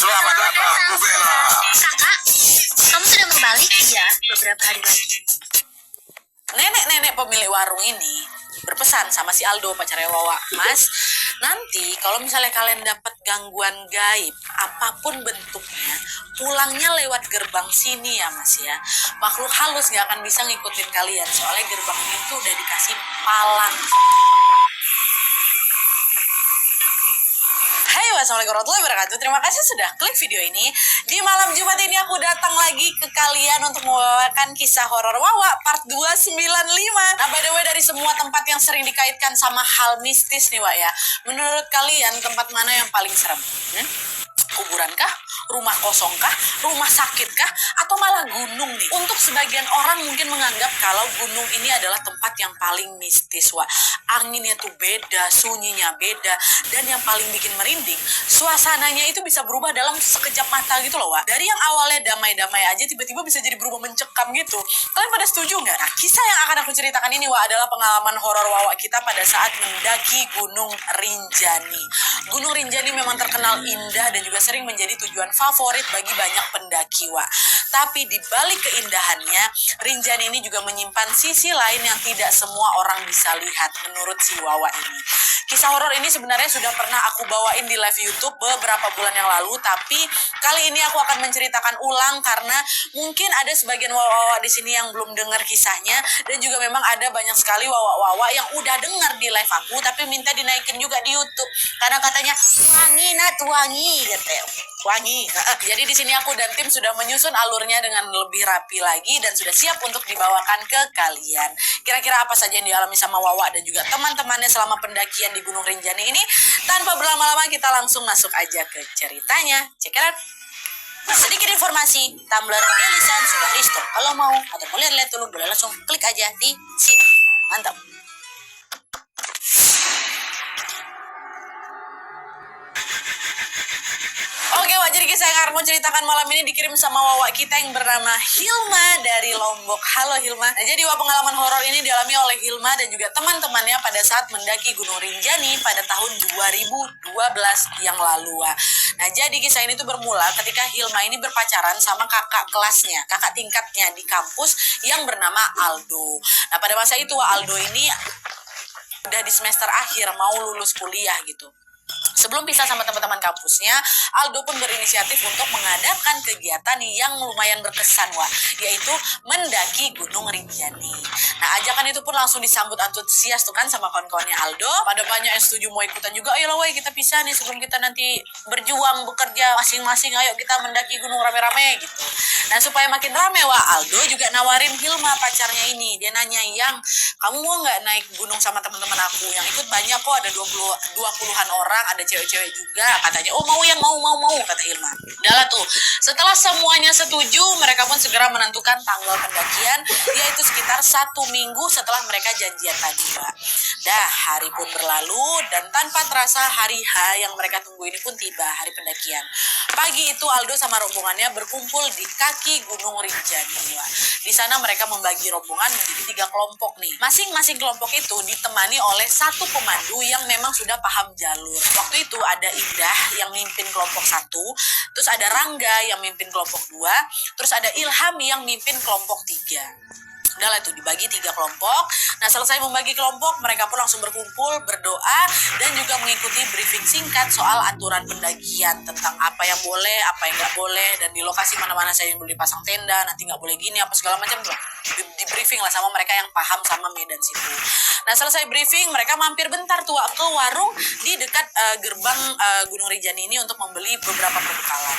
Selamat datang, Bu Bella. Kakak, kamu sudah kembali? Iya, beberapa hari lagi. Nenek-nenek pemilik warung ini berpesan sama si Aldo, pacarnya Wawa. Mas, nanti kalau misalnya kalian dapat gangguan gaib, apapun bentuknya, pulangnya lewat gerbang sini ya mas ya. Makhluk halus gak akan bisa ngikutin kalian, soalnya gerbang itu udah dikasih palang. Hai, wassalamualaikum warahmatullahi wabarakatuh. Terima kasih sudah klik video ini. Di malam Jumat ini aku datang lagi ke kalian untuk membawakan kisah horor Wawa part 295. Nah, by the way, dari semua tempat yang sering dikaitkan sama hal mistis nih, Wak ya. Menurut kalian tempat mana yang paling serem? Kuburan kah? Rumah kosong kah? Rumah sakit kah? Atau malah gunung nih? Untuk sebagian orang mungkin menganggap kalau gunung ini adalah tempat yang paling mistis, Wak. Anginnya tuh beda, sunyinya beda, dan yang paling bikin merinding, suasananya itu bisa berubah dalam sekejap mata gitu loh, Wak. Dari yang awalnya damai-damai aja, tiba-tiba bisa jadi berubah mencekam gitu. Kalian pada setuju nggak? Nah, kisah yang akan aku ceritakan ini, Wak, adalah pengalaman horor Wawa kita pada saat mendaki Gunung Rinjani. Gunung Rinjani memang terkenal indah dan juga sering menjadi tujuan favorit bagi banyak pendaki, Wak. Tapi di balik keindahannya, Rinjani ini juga menyimpan sisi lain yang tidak semua orang bisa lihat menurut si Wawa ini. Kisah horor ini sebenarnya sudah pernah aku bawain di live YouTube beberapa bulan yang lalu, tapi kali ini aku akan menceritakan ulang karena mungkin ada sebagian Wawa di sini yang belum dengar kisahnya, dan juga memang ada banyak sekali Wawa yang udah dengar di live aku tapi minta dinaikin juga di YouTube karena katanya wangi nat wangi gitu. Wangi. Jadi di sini aku dan tim sudah menyusun alurnya dengan lebih rapi lagi dan sudah siap untuk dibawakan ke kalian. Kira-kira apa saja yang dialami sama Wawa dan juga teman-temannya selama pendakian di Gunung Rinjani ini? Tanpa berlama-lama kita langsung masuk aja ke ceritanya. Check it out. Sedikit informasi, Tumblr Elisan sudah restore. Kalau mau atau mau lihat dulu, boleh langsung klik aja di sini. Mantap. Oke, Wak, jadi kisah yang akan mau ceritakan malam ini dikirim sama Wawa kita yang bernama Hilma dari Lombok. Halo Hilma. Nah, jadi Wak, pengalaman horor ini dialami oleh Hilma dan juga teman-temannya pada saat mendaki Gunung Rinjani pada tahun 2012 yang lalu, Wak. Nah, jadi kisah ini tuh bermula ketika Hilma ini berpacaran sama kakak kelasnya, kakak tingkatnya di kampus yang bernama Aldo. Nah, pada masa itu Wak, Aldo ini udah di semester akhir mau lulus kuliah gitu. Sebelum pisah sama teman-teman kampusnya, Aldo pun berinisiatif untuk mengadakan kegiatan yang lumayan berkesan, Wak, yaitu mendaki Gunung Rinjani. Nah, ajakan itu pun langsung disambut antusias tuh kan sama kawan-kawannya Aldo. Pada banyak yang setuju mau ikutan juga. Ayolah, Wak, kita pisah nih sebelum kita nanti berjuang bekerja masing-masing. Ayo kita mendaki gunung rame-rame gitu. Nah, supaya makin rame, Wak, Aldo juga nawarin Hilma pacarnya ini. Dia nanya, "Yang, kamu mau nggak naik gunung sama teman-teman aku? Yang ikut banyak kok, ada 20-an orang, ada cewek-cewek juga," katanya. "Oh, mau yang mau," kata Hilma. Udahlah tuh, setelah semuanya setuju, mereka pun segera menentukan tanggal pendakian, yaitu sekitar 1 minggu setelah mereka janjian tadi, Mbak. Dah, hari pun berlalu dan tanpa terasa hari H yang mereka tunggu ini pun tiba, hari pendakian. Pagi itu Aldo sama rombongannya berkumpul di kaki Gunung Rinjani, Mbak. Di sana mereka membagi rombongan menjadi 3 kelompok nih. Masing-masing kelompok itu ditemani oleh satu pemandu yang memang sudah paham jalur. Waktu itu ada Indah yang mimpin kelompok 1, terus ada Rangga yang mimpin kelompok 2, terus ada Ilham yang mimpin kelompok 3. Udahlah itu dibagi 3 kelompok. Nah, selesai membagi kelompok, mereka pun langsung berkumpul, berdoa, dan juga mengikuti briefing singkat soal aturan pendakian tentang apa yang boleh, apa yang nggak boleh, dan di lokasi mana-mana saya yang boleh pasang tenda, nanti nggak boleh gini, apa segala macam tuh. Di briefing lah sama mereka yang paham sama medan situ. Nah, selesai briefing, mereka mampir bentar tuh ke warung di dekat gerbang Gunung Rinjani ini untuk membeli beberapa perbekalan.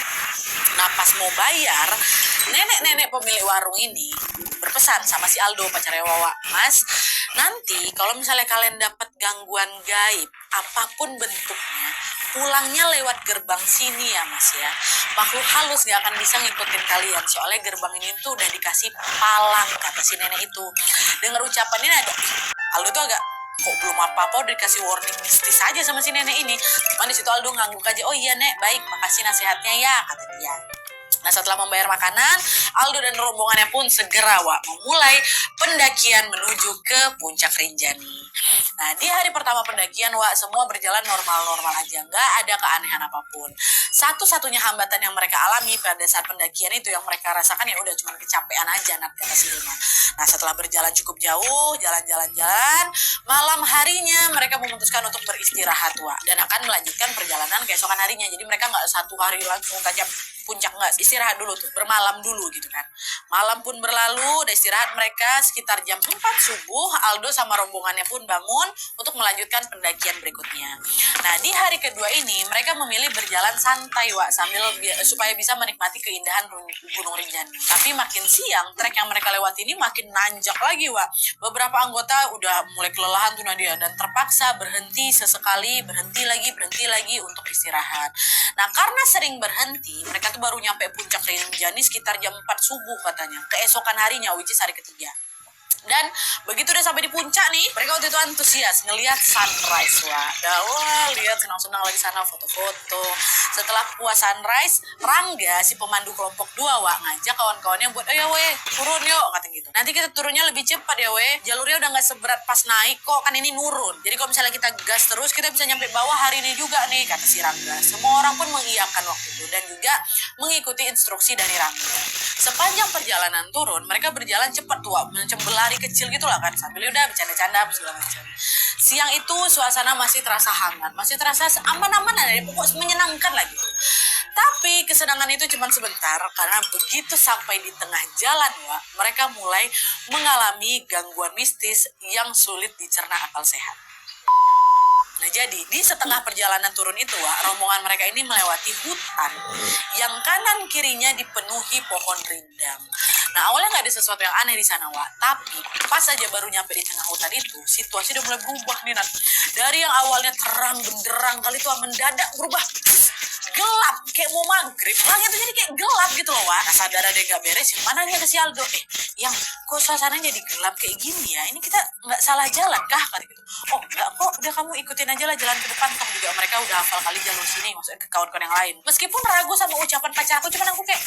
Nah, pas mau bayar, nenek-nenek pemilik warung ini berpesan sama si Aldo, pacarnya Wawa, "Mas, nanti kalau misalnya kalian dapat gangguan gaib, apapun bentuknya, pulangnya lewat gerbang sini ya Mas ya. Makhluk halus gak akan bisa ngikutin kalian, soalnya gerbang ini tuh udah dikasih palang," kata si nenek itu. Dengar ucapannya agak, Aldo tuh agak, kok belum apa-apa udah dikasih warning mistis aja sama si nenek ini. Cuman di situ Aldo ngangguk aja, "Oh iya Nek, baik, makasih nasihatnya ya," kata dia. Nah setelah membayar makanan, Aldo dan rombongannya pun segera memulai pendakian menuju ke puncak Rinjani. Nah di hari pertama pendakian semua berjalan normal-normal aja, nggak ada keanehan apapun. Satu-satunya hambatan yang mereka alami pada saat pendakian itu yang mereka rasakan ya udah cuma kecapean aja, kata si Hilma. Nah setelah berjalan cukup jauh, jalan-jalan, malam harinya mereka memutuskan untuk beristirahat dan akan melanjutkan perjalanan keesokan harinya. Jadi mereka nggak satu hari langsung tajam puncak, nggak, istirahat dulu tuh, bermalam dulu gitu kan. Malam pun berlalu, udah istirahat mereka sekitar jam 4 subuh, Aldo sama rombongannya pun bangun untuk melanjutkan pendakian berikutnya. Nah di hari kedua ini mereka memilih berjalan santai sambil supaya bisa menikmati keindahan Gunung Rinjani. Tapi makin siang trek yang mereka lewati ini makin nanjak lagi beberapa anggota udah mulai kelelahan tuh Nadia, dan terpaksa berhenti sesekali, berhenti lagi untuk istirahat. Nah karena sering berhenti, mereka tuh baru nyampe puncak Rinjani sekitar jam 4 subuh katanya, keesokan harinya, which is hari ketiga. Dan begitu udah sampai di puncak nih, mereka waktu itu antusias ngelihat sunrise lihat senang-senang lagi sana, foto-foto. Setelah puas sunrise, Rangga si pemandu kelompok 2 ngajak kawan-kawannya buat turun yuk kata gitu. Nanti kita turunnya lebih cepat ya jalurnya udah nggak seberat pas naik kok, kan ini nurun. Jadi kalau misalnya kita gas terus kita bisa nyampe bawah hari ini juga nih, kata si Rangga. Semua orang pun mengiyakan waktu itu dan juga mengikuti instruksi dari Rangga. Sepanjang perjalanan turun, mereka berjalan cepat macam berlari kecil gitulah kan, sambil udah bercanda-canda segala macam. Siang itu suasana masih terasa hangat, masih terasa aman-aman aja, pokoknya menyenangkan lah gitu. Tapi kesenangan itu cuma sebentar, karena begitu sampai di tengah jalan mereka mulai mengalami gangguan mistis yang sulit dicerna akal sehat. Nah jadi di setengah perjalanan turun itu rombongan mereka ini melewati hutan yang kanan kirinya dipenuhi pohon rindang. Nah awalnya nggak ada sesuatu yang aneh di sana tapi pas aja baru nyampe di tengah hutan itu, situasi udah mulai berubah nih Dari yang awalnya terang benderang kali itu mendadak berubah gelap kayak mau maghrib, langit tuh jadi kayak gelap gitu loh Nah sadar ada yang nggak beres, mananya ke si Aldo, yang kok suasananya jadi gelap kayak gini ya, ini kita nggak salah jalan kah kali gitu. Oh enggak kok, udah kamu ikutin aja lah jalan ke depan, toh juga mereka udah hafal kali jalur sini, maksudnya ke kawan-kawan yang lain. Meskipun ragu sama ucapan pacarku, cuman aku kayak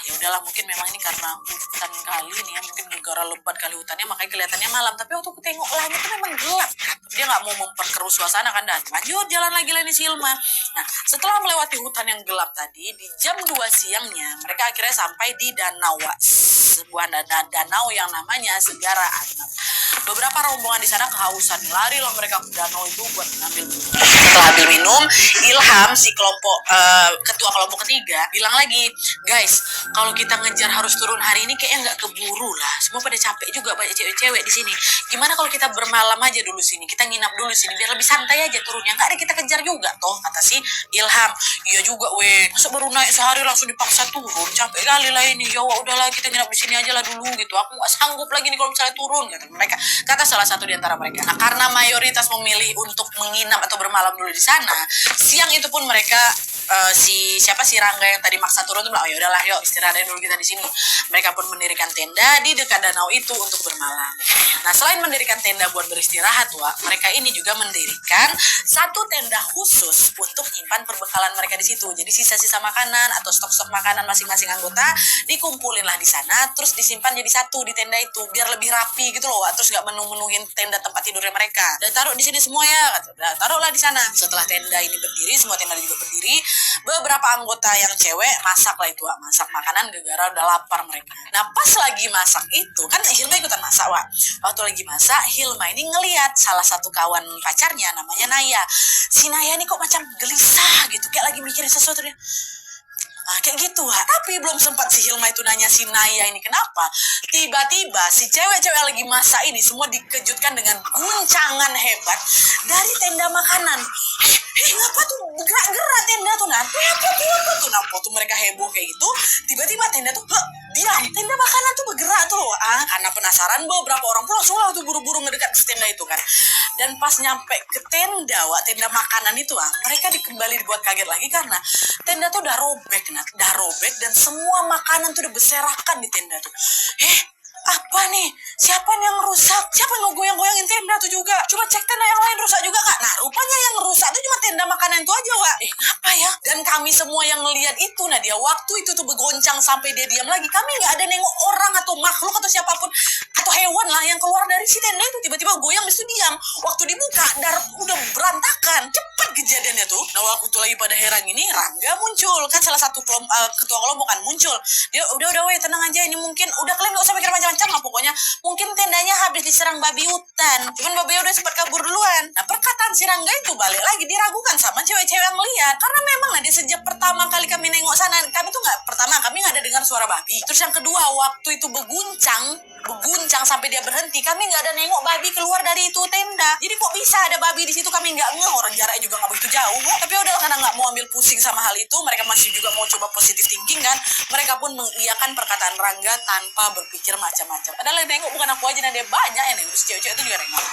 ya udahlah, mungkin memang ini karena hutan kali nih ya, mungkin negara lebat kali hutannya makanya kelihatannya malam. Tapi waktu aku tengok langit itu memang gelap kan, dia nggak mau memperkeruh suasana kan, dan lanjut jalan lagi lah ini si Hilma. Nah setelah melewati hutan yang gelap tadi, di jam 2 siangnya mereka akhirnya sampai di danau sebuah danau yang namanya Segara Anak. Beberapa rombongan di sana kehausan, lari loh mereka ke danau itu buat ngambil minum. Setelah ambil minum, Ilham si ketua kelompok 3 bilang lagi, guys, kalau kita ngejar harus turun hari ini kayaknya nggak keburu lah. Semua pada capek juga, banyak cewek-cewek di sini. Gimana kalau kita bermalam aja dulu sini, kita nginap dulu sini biar lebih santai aja turunnya. Nggak ada kita kejar juga toh, kata si Ilham. Iya juga masa baru naik sehari langsung dipaksa turun, capek kali lah ini. Ya udahlah kita nginap di sini aja lah dulu gitu. Aku nggak sanggup lagi nih kalau misalnya turun, kata salah satu di antara mereka. Nah karena mayoritas memilih untuk menginap atau bermalam dulu di sana, siang itu pun mereka si Rangga yang tadi maksa turun tuh bilang, ya udahlah yuk istirahat dulu kita di sini. Mereka pun mendirikan tenda di dekat danau itu untuk bermalam. Nah selain mendirikan tenda buat beristirahat mereka ini juga mendirikan satu tenda khusus untuk nyimpan perbekalan mereka di situ. Jadi sisa-sisa makanan atau stok-stok makanan masing-masing anggota dikumpulin lah di sana, terus disimpan jadi satu di tenda itu biar lebih rapi gitu loh, terus nggak menuhin tenda tempat tidurnya mereka. Dan taruh di sini semua ya, taruhlah di sana. Setelah tenda ini berdiri, semua tenda juga berdiri. Beberapa anggota yang cewek masak lah itu, masak makanan gara-gara udah lapar mereka. Nah pas lagi masak itu kan Hilma ikutan masak Waktu lagi masak, Hilma ini ngelihat salah satu kawan pacarnya namanya Naya. Si Naya ini kok macam gelisah gitu, kayak lagi mikirin sesuatu dia. Kayak gitu Tapi belum sempat si Hilma itu nanya si Naya ini kenapa, tiba-tiba si cewek-cewek lagi masak ini semua dikejutkan dengan guncangan hebat dari tenda makanan. Ngapa tuh gerak-gerak tenda tuh apa tuh tuh mereka heboh kayak gitu. Tiba-tiba tenda tuh diam, tenda makanan tuh bergerak tuh loh. Karena penasaran beberapa orang pun langsung tuh buru-buru ngedekat ke tenda itu kan. Dan pas nyampe ke tenda makanan itu mereka kembali dibuat kaget lagi karena tenda tuh udah robek dan semua makanan tuh udah berserakan di tenda tuh. Apa nih? Siapa nih yang rusak? Siapa yang goyang-goyangin tenda tuh juga? Coba cek tenda yang lain rusak juga Kak. Nah rupanya yang rusak itu cuma tenda makanan itu aja Wak. Apa ya? Dan kami semua yang ngelihat itu Nadia, waktu itu tuh bergoncang sampai dia diam lagi. Kami nggak ada nengok orang atau makhluk atau siapapun atau hewan lah yang keluar dari si tenda itu. Tiba-tiba goyang habis itu diam. Waktu dibuka udah berantakan. Cepat kejadiannya tuh. Nah waktu itu lagi pada heran ini Rangga muncul. Kan salah satu ketua kelompok kan muncul. Dia udah weh tenang aja, ini mungkin udah kalian gak usah mikir macam-macam lah pokoknya. Mungkin tendanya habis diserang babi hutan. Cuman babi udah sempat kabur duluan. Nah perkataan si Rangga itu balik lagi diragukan sama cewek-cewek yang lihat. Karena memang lah di sejak pertama kali kami nengok sana, kami tuh kami nggak ada dengar suara babi. Terus yang kedua waktu itu berguncang sampai dia berhenti, kami nggak ada nengok babi keluar dari itu tenda. Jadi kok bisa ada babi di situ, kami nggak ngeh. Orang jaraknya juga nggak begitu jauh kok. Tapi udah karena nggak mau ambil pusing sama hal itu, mereka masih juga mau coba positif thinking kan. Mereka pun mengiyakan perkataan Rangga tanpa berpikir macam-macam. Padahal yang nengok bukan aku aja, ada banyak yang nengok. Cewek-cewek itu juga nengok.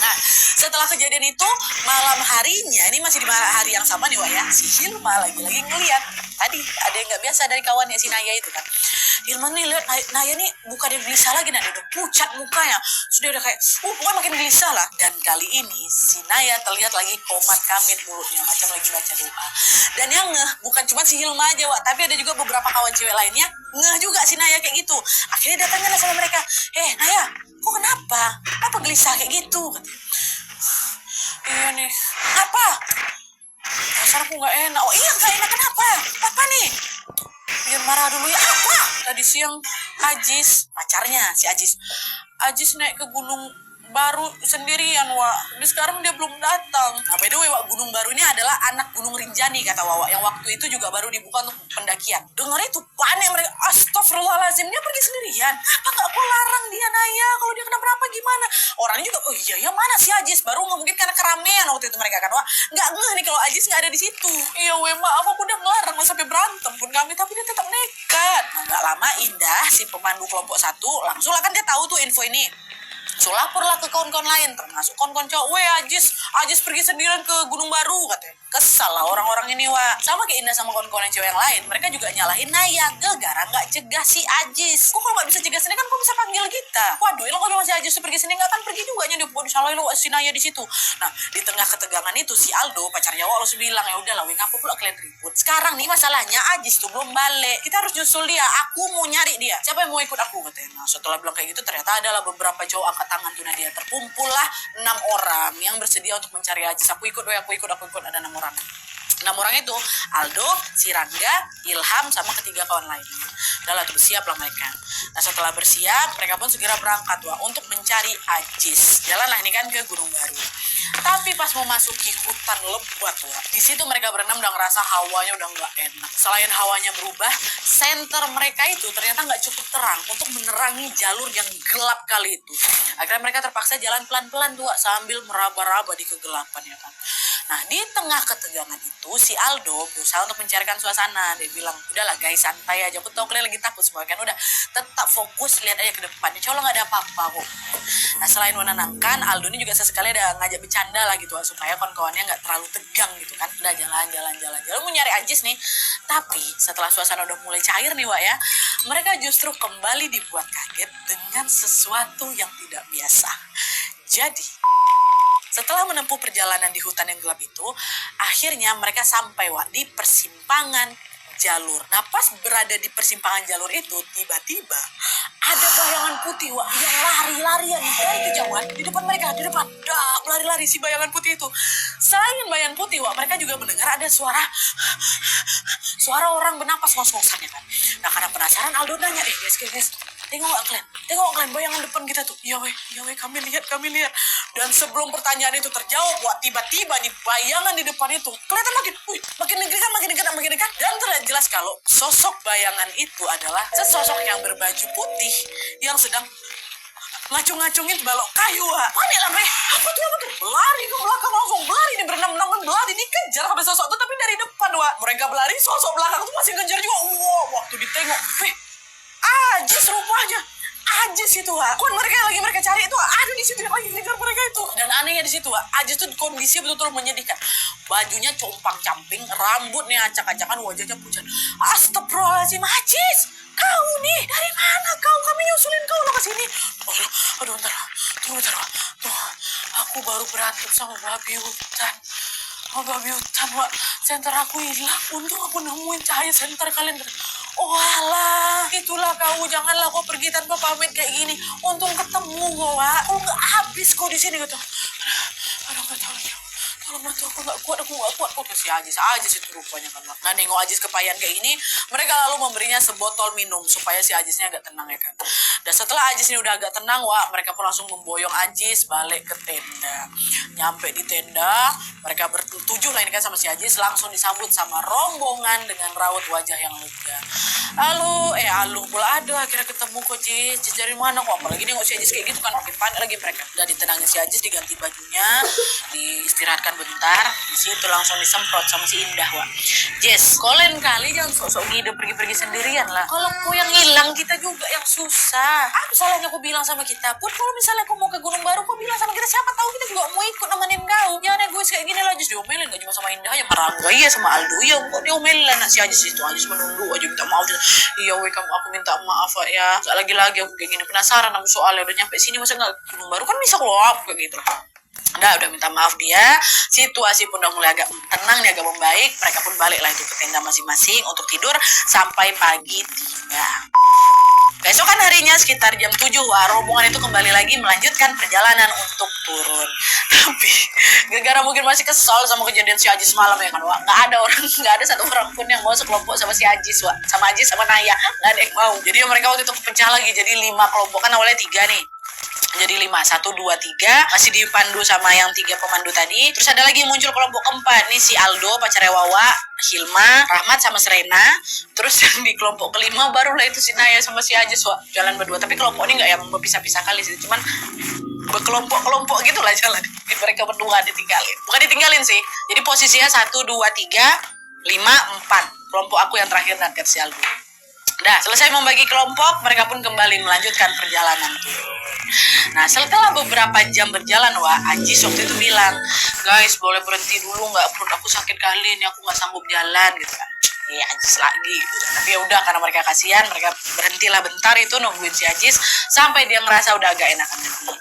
Nah, setelah kejadian itu, malam harinya, ini masih di hari yang sama nih Wak ya, si Hilma lagi-lagi ngeliat. Tadi ada yang nggak biasa dari kawannya si Naya itu kan. Hilma nih lihat Naya nih bukannya gelisah lagi, nah dia udah pucat mukanya. Sudah udah kayak, bukan makin gelisah lah. Dan kali ini si Naya terlihat lagi komat kamit mulutnya, macam lagi baca doa. Dan yang ngeh bukan cuma si Hilma aja Wak, tapi ada juga beberapa kawan cewek lainnya ngeh juga si Naya kayak gitu. Akhirnya datangnya sama mereka, Naya, kok kenapa? Apa gelisah kayak gitu? Katanya. Iya nih, apa? Rasanya aku gak enak. Oh iya gak enak, kenapa? Apa nih? Biar marah dulu ya. Apa? Tadi siang Ajis, pacarnya si Ajis naik ke Gunung Baru sendirian Wak. Dan sekarang dia belum datang. Nah by the way Wak, Gunung Baru ini adalah anak Gunung Rinjani kata Wawa, yang waktu itu juga baru dibuka untuk pendakian. Dengar itu panik mereka. Astagfirullahaladzim, dia pergi sendirian. Apa gak kau larang dia Naya? Kalau dia kenapa-napa gimana? Orangnya juga, oh iya ya mana si Ajis? Baru nggak mungkin karena keramaian waktu itu mereka kan Wak. Nggak ngeh nih kalau Ajis nggak ada di situ. Iya weh maaf, aku udah ngelarang sampai berantem pun kami, tapi dia tetap nekat. Nah, nggak lama Indah si pemandu kelompok 1 langsung lah kan dia tahu tuh info ini. So laporlah ke kawan-kawan lain, termasuk kawan-kawan cowok. Weh Ajis pergi sendirian ke Gunung Baru katanya. Kesal lah orang-orang ini Wak. Sama kayak Indah sama kawan-kawan yang cewek yang lain, mereka juga nyalahin Naya gara nggak cegah si Ajis. Kok kalau nggak bisa cegah sendiri kan kok bisa panggil kita. Waduh, lo kalau si Ajis pergi sendiri nggak akan pergi juga nya, dia disalahin lo si Naya di situ. Nah di tengah ketegangan itu si Aldo pacarnya Wak langsung bilang, ya udahlah weh, ngapa pula kalian ribut. Sekarang nih masalahnya Ajis tuh belum balik, kita harus nyusul dia. Aku mau nyari dia, siapa yang mau ikut aku katanya. Nah setelah bilang kayak gitu ternyata adalah beberapa cowok angkat tangan tuh Nadia. Terkumpul lah 6 orang yang bersedia untuk mencari Ajis. Aku ikut ada 6 orang. 6 orang itu Aldo, si Rangga, Ilham, sama ketiga kawan lainnya. Udah lah tuh bersiap lah mereka. Nah setelah bersiap mereka pun segera berangkat Wak untuk mencari Ajis. Jalanlah ini kan ke Gunung Baru. Tapi pas mau masuki hutan lebat Wak, di situ mereka berenam udah ngerasa hawanya udah nggak enak. Selain hawanya berubah, senter mereka itu ternyata nggak cukup terang untuk menerangi jalur yang gelap kali itu. Akhirnya mereka terpaksa jalan pelan-pelan tuh Wak, sambil meraba-raba di kegelapan ya kan. Nah di tengah ketegangan itu si Aldo berusaha untuk mencairkan suasana. Dia bilang, udahlah guys santai aja, aku tau kalian lagi takut semua kan, udah tetap fokus lihat aja ke depan, insya Allah gak ada apa-apa kok. Nah selain menenangkan, Aldo ini juga sesekali ada ngajak bercanda lah gitu supaya kawan-kawannya gak terlalu tegang gitu kan. Udah jalan mau nyari Ajis nih. Tapi setelah suasana udah mulai cair nih Wak ya, mereka justru kembali dibuat kaget dengan sesuatu yang tidak biasa. Jadi setelah menempuh perjalanan di hutan yang gelap itu, akhirnya mereka sampai Wak di persimpangan jalur. Nah pas berada di persimpangan jalur itu, tiba-tiba ada bayangan putih Wak yang lari-larian dari kejauhan di depan mereka, lari-lari si bayangan putih itu. Selain bayangan putih Wak, mereka juga mendengar ada suara orang bernapas ngos-ngosan ya kan. Nah karena penasaran Aldo nanya, guys, tengok kalian bayangan depan kita tuh. Iya weh, kami lihat. Dan sebelum pertanyaan itu terjawab Wak, tiba-tiba nih bayangan di depan itu kelihatan makin dekat. Dan terlihat jelas kalau sosok bayangan itu adalah sesosok yang berbaju putih yang sedang ngacung-ngacungin balok kayu Wak. Panik lah weh, apa tuh? Lari ke belakang, langsung berlari nih, berenam-enam berlari dikejar habis sosok itu, tapi dari depan Wak. Mereka berlari, sosok belakang tuh masih ngejar juga. Wow, waktu ditengok, Ajis rupanya. Ajis itu Wak. Kon mereka cari itu ada di situ yang lagi ngejar mereka itu. Dan anehnya di situ Wak, Ajis tuh kondisi betul-betul menyedihkan. Bajunya compang-camping, rambutnya acak-acakan, wajahnya pucat. Astagfirullahaladzim, Ajis, Kau nih, dari mana kau? Kami nyusulin kau lo ke sini. Aduh, bentar. Tunggu bentar. Tuh, aku baru berantem sama babi hutan. Babi hutan, Wak. Senter aku hilang. Untung aku nemuin cahaya senter kalian. Oh alah, itulah kau. Janganlah kau pergi tanpa pamit kayak gini. Untung ketemu kau, Wak. Kau nggak habis kau di sini gitu. Aduh, nggak tahu lagi. Tolong bantu, aku nggak kuat. Kok si Ajis itu rupanya kan. Nah, nengok Ajis kepayan kayak ini, mereka lalu memberinya sebotol minum supaya si Ajisnya agak tenang ya kan. Dan setelah Ajis ini udah agak tenang, Wak, mereka pun langsung memboyong Ajis balik ke tenda. Nyampe di tenda, mereka bertujuh lah ini kan sama si Ajis, langsung disambut sama rombongan dengan raut wajah yang lega. Halo pula ada akhirnya ketemu kok Jis dari mana kok, apalagi nengok si Ajis kayak gitu kan makin panik lagi mereka. Udah ditenangin si Ajis, diganti bajunya, diistirahatkan bentar, di situ langsung disemprot sama si Indah, Wak. Jess, kau lain kali jangan sok-sok ngide pergi-pergi sendirian lah. Kalau kau yang hilang, kita juga yang susah. Apa salahnya kau bilang sama kita? Pun kalau misalnya kau mau ke Gunung Baru, kau bilang sama kita, siapa tahu kita juga mau ikut nemenin kau. Jangan egois kayak gini lah, Jess. Diomelin gak cuma sama Indah aja, marah gak iya sama Aldo. Iya, kok diomelin lah si Ajis itu. Ajis menunduk aja minta maaf. Iya, aku minta maaf ya. Lagi-lagi aku kayak gini penasaran aku soalnya udah nyampe sini masa nggak Gunung Baru kan bisa keluar kayak gitu lah. Udah minta maaf dia, situasi pun udah mulai agak tenang nih, agak membaik. Mereka pun balik lah itu ke tenda masing-masing untuk tidur sampai pagi tiba. Besokan harinya sekitar jam 7, rombongan itu kembali lagi melanjutkan perjalanan untuk turun. Tapi gara-gara mungkin masih kesal sama kejadian si Ajis semalam ya kan, Wak. Nggak ada satu orang pun yang mau sekelompok sama si Ajis, Wak. Sama Ajis sama Naya, nggak ada yang mau. Jadi mereka waktu itu pecah lagi jadi 5 kelompok, kan awalnya 3 nih. Jadi 5, 1, 2, 3 masih dipandu sama yang 3 pemandu tadi. Terus ada lagi muncul kelompok keempat nih, si Aldo pacarnya Wawa, Hilma, Rahmat sama Serena. Terus yang di kelompok kelima barulah itu si Naya sama si Ajis, Wak, jalan berdua. Tapi kelompok ini nggak yang berpisah-pisah kali sih, cuman berkelompok-kelompok gitu lah jalan. Mereka berdua ditinggalin, bukan ditinggalin sih, jadi posisinya 1, 2, 3, 5, 4. Kelompok aku yang terakhir nanti si Aldo. Nah, selesai membagi kelompok, mereka pun kembali melanjutkan perjalanan. Nah, setelah beberapa jam berjalan, Wak, Ajis waktu itu bilang, guys, boleh berhenti dulu nggak? Perut aku sakit kali ini, aku nggak sanggup jalan gitu kan. Iya, Ajis lagi gitu. Tapi ya udah, karena mereka kasihan, mereka berhentilah bentar itu nungguin si Ajis sampai dia ngerasa udah agak enakan lagi.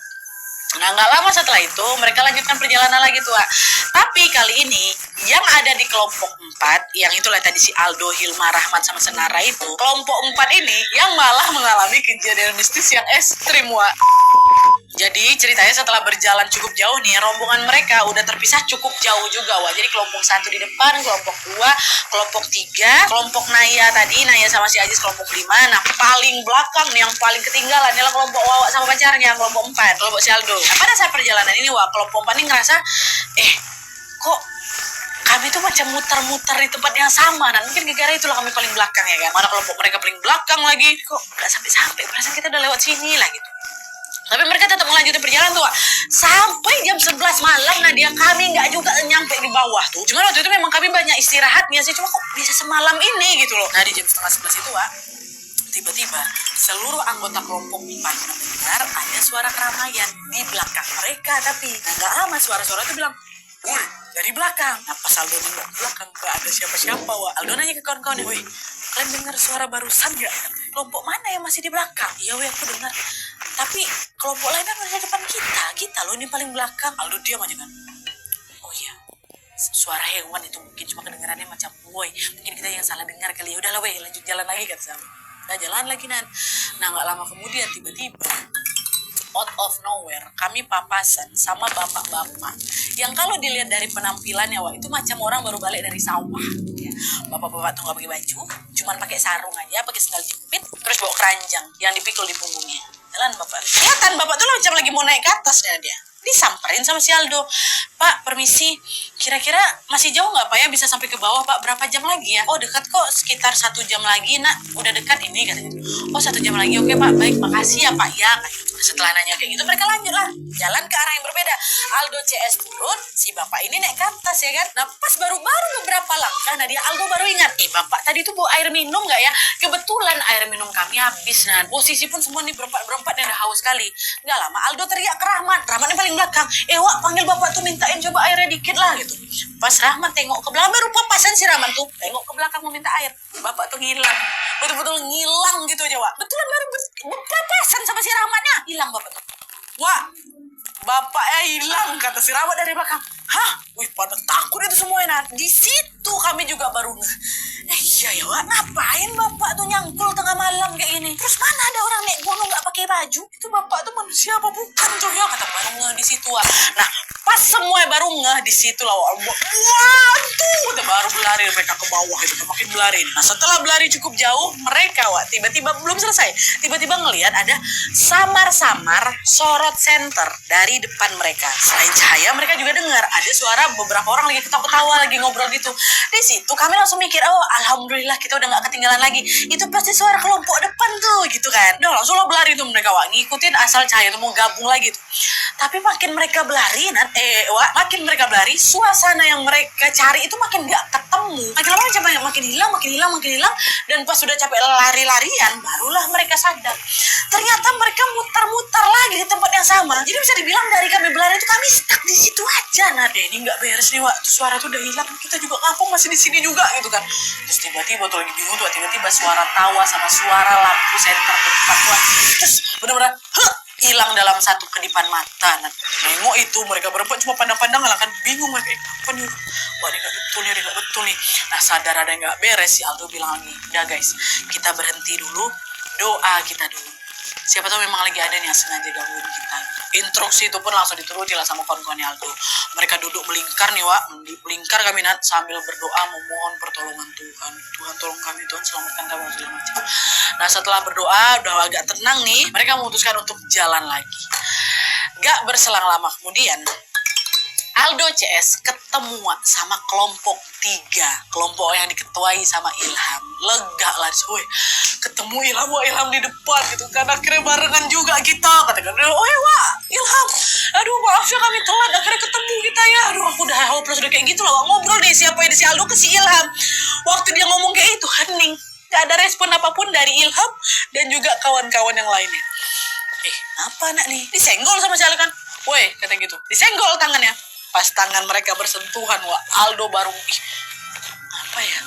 Nah, nggak lama setelah itu mereka lanjutkan perjalanan lagi tuh, Wak. Tapi kali ini yang ada di kelompok 4, yang itulah tadi si Aldo, Hilma, Rahmat sama Senara itu, kelompok 4 ini yang malah mengalami kejadian mistis yang ekstrim, Wak. Jadi ceritanya setelah berjalan cukup jauh nih, rombongan mereka udah terpisah cukup jauh juga, Wak. Jadi kelompok 1 di depan, kelompok 2, kelompok 3, kelompok Naya tadi, Naya sama si Ajis kelompok 5. Nah, paling belakang nih, yang paling ketinggalan adalah kelompok Wawa sama pacarnya, kelompok 4, kelompok si Aldo. Nah, pada saat perjalanan ini, Wak, kelompok 4 ini ngerasa, kok kami tuh macam muter-muter di tempat yang sama. Dan mungkin gara-gara itulah kami paling belakang ya kan. Mana kelompok mereka paling belakang lagi, kok gak sampai-sampai, perasaan kita udah lewat sini lah gitu. Tapi mereka tetap melanjutkan perjalanan tuh, Wak. Sampai jam 11 malam, Nadia, kami nggak juga nyampe di bawah tuh. Cuma waktu itu memang kami banyak istirahatnya sih, cuma kok bisa semalam ini gitu loh. Nah, di jam setengah 11 itu, Wak, tiba-tiba seluruh anggota kelompok 4 mendengar ada suara keramaian di belakang mereka. Tapi nggak lama suara-suara itu bilang, "Woi, dari belakang." Nah, pas Aldo nengok ke belakang, nggak ada siapa-siapa, Wak. Aldo nanya ke kawan-kawannya, "Woi, kalian dengar suara barusan nggak? Kelompok mana yang masih di belakang?" "Iya, weh, aku dengar. Tapi kelompok lain kan ada depan kita. Kita loh ini paling belakang." Aldo diam aja kan. "Oh iya, suara hewan itu mungkin cuma kedengarannya macam woi. Mungkin kita yang salah dengar kali. Udahlah, weh, lanjut jalan lagi," kata sama. Nah, jalan lagi, Nan. Nah, nggak lama kemudian tiba-tiba out of nowhere kami papasan sama bapak-bapak yang kalau dilihat dari penampilannya, Wak, itu macam orang baru balik dari sawah ya. Bapak-bapak tuh nggak pakai baju, cuman pakai sarung aja, pakai sandal jepit, terus bawa keranjang yang dipikul di punggungnya. Jalan bapak, kelihatan bapak tuh macam lagi mau naik ke atas ya dia. Disamperin sama si Aldo. "Pak, permisi, kira-kira masih jauh nggak Pak ya bisa sampai ke bawah, Pak? Berapa jam lagi ya?" "Oh, dekat kok, sekitar 1 jam lagi, Nak. Udah dekat ini," katanya. "Oh, 1 jam lagi, oke Pak, baik, makasih ya Pak ya." Setelah nanya kayak gitu, mereka lanjut lah jalan ke arah yang berbeda. Aldo CS turun, si bapak ini naik ke atas ya kan. Nah, pas baru beberapa langkah, nah dia Aldo baru ingat, bapak tadi tuh bawa air minum nggak ya? Kebetulan air minum kami habis. Nah, posisi pun semua nih berempat yang udah haus sekali. Nggak lama Aldo teriak ke Rahmat yang paling belakang, "Wak, panggil bapak tuh, mintain coba airnya dikit lah," gitu. Pas Rahmat tengok ke belakang, baru papasan si Rahmat tuh tengok ke belakang mau minta air, bapak tuh ngilang. betul-betul ngilang gitu aja, Wak. Betulan baru berpapasan sama si Rahmatnya, hilang bapak tuh. Wak, bapaknya hilang, kata si Rahmat dari belakang. Hah? Wih, pada takut itu semua. Nah, di situ kami juga baru iya ya, Wak, ngapain bapak tuh nyangkul tengah malam kayak gini? Terus mana ada orang naik gunung nggak pakai baju? Itu bapak tuh manusia apa bukan tuh ya? Kata baru ngeh di situ, Wak. Nah, pas semua baru ngeh di situ lah, Wak. Waduh, udah baru berlari mereka ke bawah itu, makin berlari. Nah, setelah berlari cukup jauh, mereka, Wak, tiba-tiba belum selesai. Tiba-tiba ngelihat ada samar-samar sorot senter dari depan mereka. Selain cahaya, mereka juga dengar ada suara beberapa orang lagi ketawa-ketawa, lagi ngobrol gitu. Di situ kami langsung mikir, oh alhamdulillah kita udah gak ketinggalan lagi. Itu pasti suara kelompok depan tuh, gitu kan. Udah langsung lo berlari tuh mereka, Wak, ngikutin asal cahaya tuh mau gabung lagi tuh. Tapi makin mereka berlari, Wak, makin mereka berlari, suasana yang mereka cari itu makin gak ketemu. Makin lama makin hilang. Dan pas sudah capek lari-larian, barulah mereka sadar. Ternyata mereka mutar-mutar lagi di tempat yang sama. Jadi bisa dibilang dari kami berlari itu kami stuck di situ aja. Nah, ini nggak beres nih, Wak. Tuh suara tuh udah hilang. Kita juga ngapung masih di sini juga gitu kan. Terus tiba-tiba tuh lagi bingung tuh, tiba-tiba suara tawa sama suara lampu senter depan tuh. Terus benar-benar hilang dalam satu kedipan mata. Nah, nengok itu mereka berempat cuma pandang-pandang lah kan, bingung mereka, apa nih? Wah, ini nggak betul nih. Nah, sadar ada yang nggak beres, si Aldo bilang lagi, udah guys, kita berhenti dulu, doa kita dulu. Siapa tahu memang lagi ada nih yang sengaja gangguin kita. Instruksi itu pun langsung dituruti lah sama kawan-kawannya Aldo. Mereka duduk melingkar nih, Wak. Melingkar kami sambil berdoa memohon pertolongan Tuhan. Tuhan tolong kami, Tuhan selamatkan kami, segala macam. Nah, setelah berdoa udah agak tenang nih, mereka memutuskan untuk jalan lagi. Gak berselang lama kemudian, Aldo CS ketemu sama kelompok 3, kelompok yang diketuai sama Ilham. Lega lah, woi, ketemu Ilham di depan gitu kan, akhirnya barengan juga kita, katakan, oh ya, Wak, Ilham, aduh maaf ya kami telat, akhirnya ketemu kita ya, aduh aku udah hopeless udah kayak gitu lah, Wak. Ngobrol deh siapa ya, si Aldo ke si Ilham. Waktu dia ngomong kayak itu, hening, gak ada respon apapun dari Ilham dan juga kawan-kawan yang lainnya. Apa anak nih? Disenggol sama si Aldo kan? Woi, kata gitu, disenggol tangannya. Pas tangan mereka bersentuhan, Wak, Aldo baru, apa ya,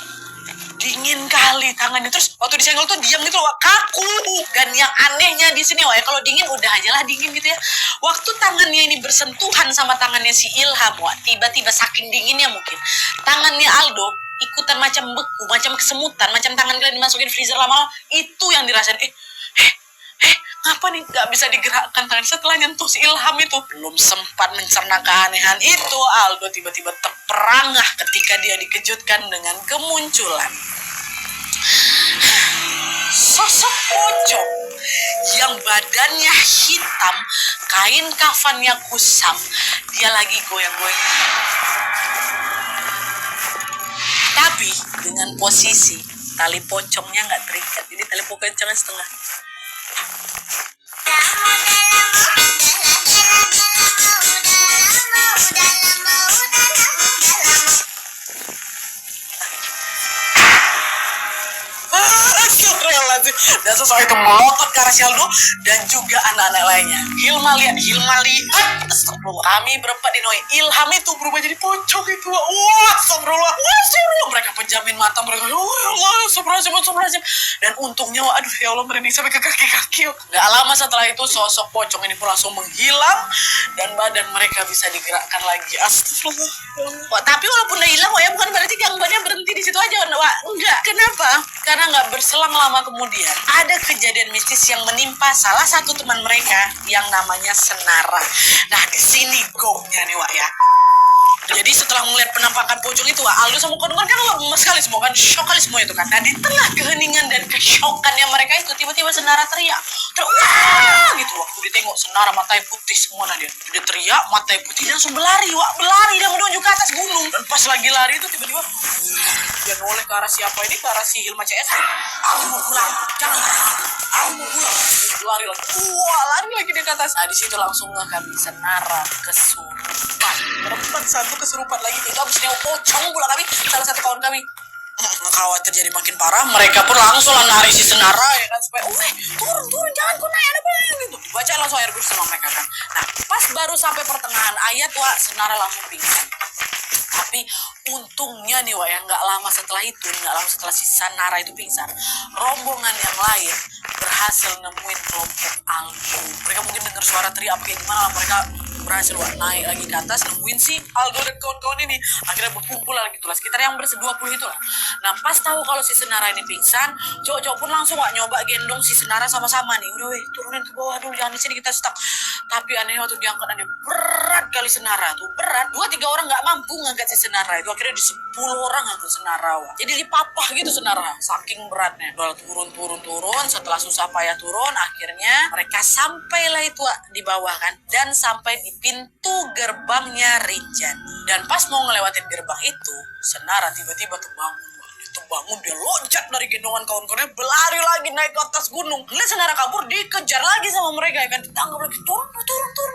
dingin kali tangannya. Terus waktu disenggol tuh diam gitu, Wak, kaku. Dan yang anehnya di sini, Wak, ya, kalau dingin udah aja lah dingin gitu ya. Waktu tangannya ini bersentuhan sama tangannya si Ilham, Wak, tiba-tiba saking dinginnya mungkin tangannya Aldo ikutan macam beku, macam kesemutan, macam tangan kalian dimasukin freezer lama-lama. Itu yang dirasain. Ngapa nih gak bisa digerakkan tangan? Setelah nyentuh si Ilham itu, belum sempat mencerna keanehan itu, Aldo tiba-tiba terperangah ketika dia dikejutkan dengan kemunculan sosok pocong yang badannya hitam, kain kafannya kusam. Dia lagi goyang-goyang, tapi dengan posisi tali pocongnya nggak terikat, jadi tali pocongnya setengah. Dan sesuai itu melotot ke arah si Aldo dan juga anak-anak lainnya. Hilma lihat, astagfirullah. Kami berempat di Noi. Ilham itu berubah jadi pocong itu. Wah, astagfirullah. Mereka penjamin mata mereka. Astagfirullah. Dan untungnya, aduh ya Allah, merinding sampai ke kaki-kaki. Gak lama setelah itu sosok pocong ini pun langsung menghilang dan badan mereka bisa digerakkan lagi. Astagfirullah. Wah, tapi walaupun udah hilang, ya bukan berarti gangguannya berhenti di situ aja, Wak. Enggak. Kenapa? Karena nggak berselang lama kemudian ada kejadian mistis yang menimpa salah satu teman mereka yang namanya Senara. Nah, di sini gongnya nih, Wak, ya. Jadi setelah melihat penampakan pocong itu, Wak, Aldo sama kawan-kawan kan lemes sekali semua kan, shock kali semua itu kan. Nah, di tengah keheningan dan kesyokannya mereka itu, tiba-tiba Senara teriak. Wah, gitu. Waktu ditengok Senara matanya putih semua, nah dia teriak, matanya putih, dia langsung berlari, Wak, berlari dan menuju ke atas gunung. Dan pas lagi lari itu tiba-tiba dia noleh ke arah siapa ini, ke arah si Hilma CS. Aku mau pulang, jangan, aku mau pulang. Lari lagi, lari lagi dia ke atas. Nah, di situ langsung kan Senara kesurupan. Berempat satu kesurupan lagi. Itu abis nengok pocong pula kami, salah satu kawan kami. Khawatir jadi makin parah, mereka pun langsung narik si Senara ya kan, supaya turun jangan kau naik, ada apa gitu. Baca langsung air bersama mereka kan. Nah, pas baru sampai pertengahan ayat, Wak, Senara langsung pingsan. Tapi Tapi untungnya nih Wak, ya nggak lama setelah itu, nggak lama setelah si Sanara itu pingsan, rombongan yang lain berhasil nemuin kelompok Aldo. Mereka mungkin dengar suara teriak kayak gimana lah, mereka berhasil Wak naik lagi ke atas, nemuin si Aldo dan kawan-kawan ini. Akhirnya berkumpul lagi itulah, sekitar yang ber-20 itulah. Nah pas tahu kalau si Senara ini pingsan, cowok-cowok pun langsung Wak nyoba gendong si Senara sama-sama nih. Udah weh, turunin ke bawah dulu, jangan di sini kita stuck. Tapi aneh waktu diangkat, aneh berat kali Senara tuh, berat. 2-3 orang nggak mampu ngangkat si Senara itu. Akhirnya di 10 orang ngangkat Senara Wak. Jadi dipapah gitu Senara, saking beratnya. Udah turun. Setelah susah payah turun, akhirnya mereka sampailah itu Wak di bawah kan, dan sampai di pintu gerbangnya Rinjani. Dan pas mau ngelewatin gerbang itu, Senara tiba-tiba terbangun. Terbangun, dia loncat dari gendongan kawan-kawannya, berlari lagi naik ke atas gunung. Lihat Senara kabur, dikejar lagi sama mereka ya kan, ditangkap lagi, turun,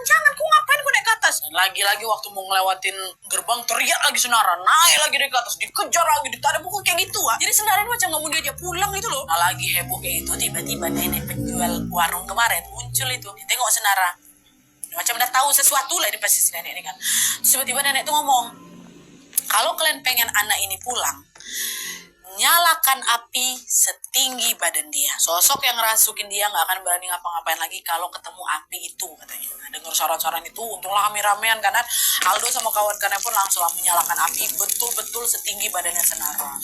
jangan, ku ngapain ku naik ke atas. Dan lagi-lagi waktu mau ngelewatin gerbang, teriak lagi Senara, naik lagi dari ke atas, dikejar lagi, ditarik pukul kayak gitu Wak. Jadi Senara ini macam nggak mau diajak pulang gitu loh. Nah lagi heboh kayak itu, tiba-tiba nenek penjual warung kemarin muncul itu, tengok Senara. Macam udah tahu sesuatu lah ini pasti si nenek ini kan. Terus tiba-tiba nenek tuh ngomong, kalau kalian pengen anak ini pulang, nyalakan api setinggi badan dia. Sosok yang ngerasukin dia nggak akan berani ngapa-ngapain lagi kalau ketemu api itu katanya. Nah, dengar saran-saran itu, untunglah rame-ramean karena Aldo sama kawan-kawannya pun langsung menyalakan api betul-betul setinggi badannya Senara.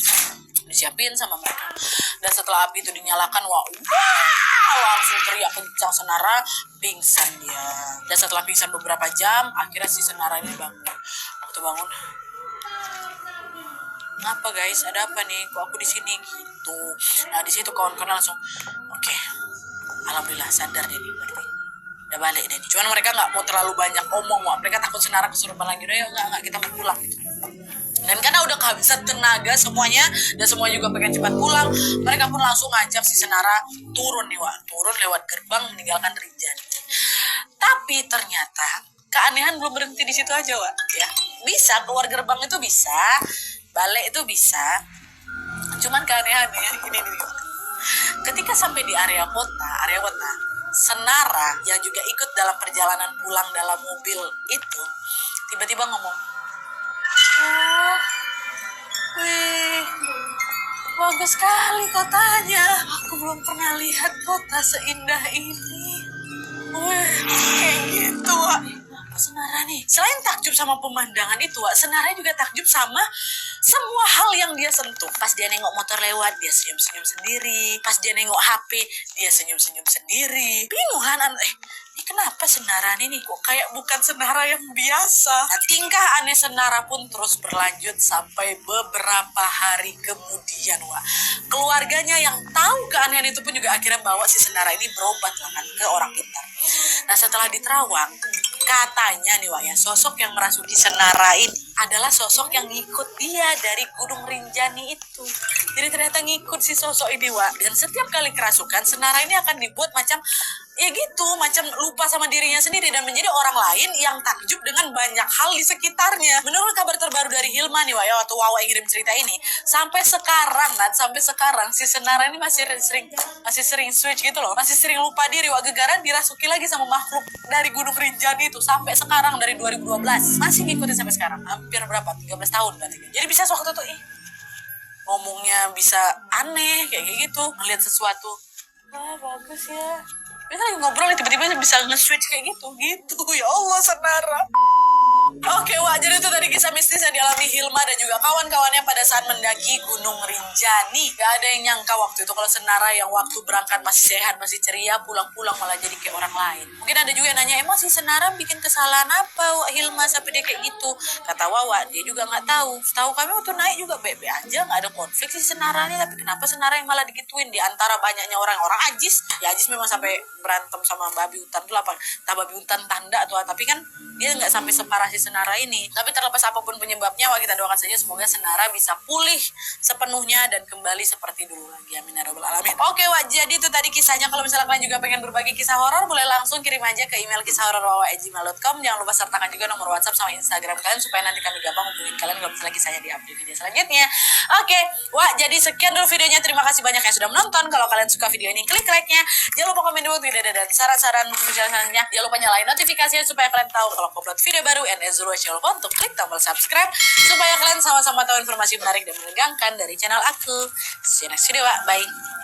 Disiapin sama mereka. Dan setelah api itu dinyalakan, wah, langsung teriak kencang Senara, pingsan dia. Dan setelah pingsan beberapa jam, akhirnya si Senara ini bangun. Waktu bangun, ngapa guys, ada apa nih, kok aku di sini gitu. Nah di situ kawan-kawan langsung oke, alhamdulillah sadar deh nih, berarti udah balik deh. Cuman mereka nggak mau terlalu banyak omong Wak. Mereka takut Senara kesurupan lagi. Udah yuk, nggak kita mau pulang gitu. Dan karena udah kehabisan tenaga semuanya, dan semua juga pengen cepat pulang, mereka pun langsung ngajak si Senara turun nih Wak, turun lewat gerbang meninggalkan Rinjani. Tapi ternyata keanehan belum berhenti di situ aja Wak ya. Bisa keluar gerbang itu bisa, balik itu bisa. Cuman keanehannya ini nih. Ketika sampai di area kota, Senara yang juga ikut dalam perjalanan pulang dalam mobil itu tiba-tiba ngomong, "Oh, wih, bagus sekali kotanya. Aku belum pernah lihat kota seindah ini." Wih, kayak gitu Wak. Senara nih, selain takjub sama pemandangan itu Wak, Senara juga takjub sama semua hal yang dia sentuh. Pas dia nengok motor lewat, dia senyum-senyum sendiri. Pas dia nengok HP, dia senyum-senyum sendiri. Bingung kan, ini kenapa Senara nih kok kayak bukan Senara yang biasa. Nah, tingkah aneh Senara pun terus berlanjut sampai beberapa hari kemudian Wak. Keluarganya yang tahu keanehan itu pun juga akhirnya bawa si Senara ini berobat lah kan ke orang pintar. Nah setelah di Terawang, katanya nih Wak ya, sosok yang merasuki Senara ini adalah sosok yang ngikut dia dari Gunung Rinjani itu. Jadi ternyata ngikut si sosok ini Wak. Dan setiap kali kerasukan, Senara ini akan dibuat macam ya gitu, macam lupa sama dirinya sendiri dan menjadi orang lain yang takjub dengan banyak hal di sekitarnya. Menurut kabar terbaru dari Hilma nih Wak ya, waktu Wawa ngirim cerita ini, sampai sekarang si Senara ini masih sering switch gitu loh, masih sering lupa diri Wak, gegaran dirasuki lagi sama makhluk dari Gunung Rinjani itu sampai sekarang, dari 2012 masih ngikutin sampai sekarang. Hampir berapa, 13 tahun berarti. Jadi bisa waktu itu ngomongnya bisa aneh kayak gitu, ngeliat sesuatu, wah bagus ya, kita lagi ngobrol tiba-tiba bisa nge-switch kayak gitu ya Allah Senara. Oke Wak, jadi itu tadi kisah mistis yang dialami Hilma dan juga kawan-kawannya pada saat mendaki Gunung Rinjani. Gak ada yang nyangka waktu itu kalau Senara yang waktu berangkat masih sehat, masih ceria, pulang-pulang malah jadi kayak orang lain. Mungkin ada juga yang nanya, emang si Senara bikin kesalahan apa Wak Hilma sampai dia kayak gitu? Kata Wawa, dia juga gak tahu. Setahu kami waktu naik juga baik-baik aja, gak ada konflik si Senara nih. Tapi kenapa Senara yang malah digituin di antara banyaknya orang Ajis? Ya Ajis memang sampai berantem sama babi hutan tuh apa? Entah babi hutan tanda atau tapi kan dia nggak sampai separah si Senara ini. Tapi terlepas apapun penyebabnya, Wak, kita doakan saja semoga Senara bisa pulih sepenuhnya dan kembali seperti dulu lagi. Amin ya rabbal alamin. Oke Wak, jadi itu tadi kisahnya. Kalau misalnya kalian juga pengen berbagi kisah horor, boleh langsung kirim aja ke email kisahhororwawa@gmail.com. Jangan lupa sertakan juga nomor WhatsApp sama Instagram kalian supaya nanti kami gampang hubungin kalian kalau misalnya kisahnya di update video selanjutnya. Oke Wak, jadi sekian dulu videonya. Terima kasih banyak yang sudah menonton. Kalau kalian suka video ini, klik like-nya. Jangan lupa komen dulu tidak ada dan saran-saran selanjutnya. Jangan lupa nyalain notifikasinya supaya kalian tahu kalau upload video baru and Ezra. Jangan lupa untuk klik tombol subscribe supaya kalian sama-sama tahu informasi menarik dan menegangkan dari channel aku. See you next video, Bye.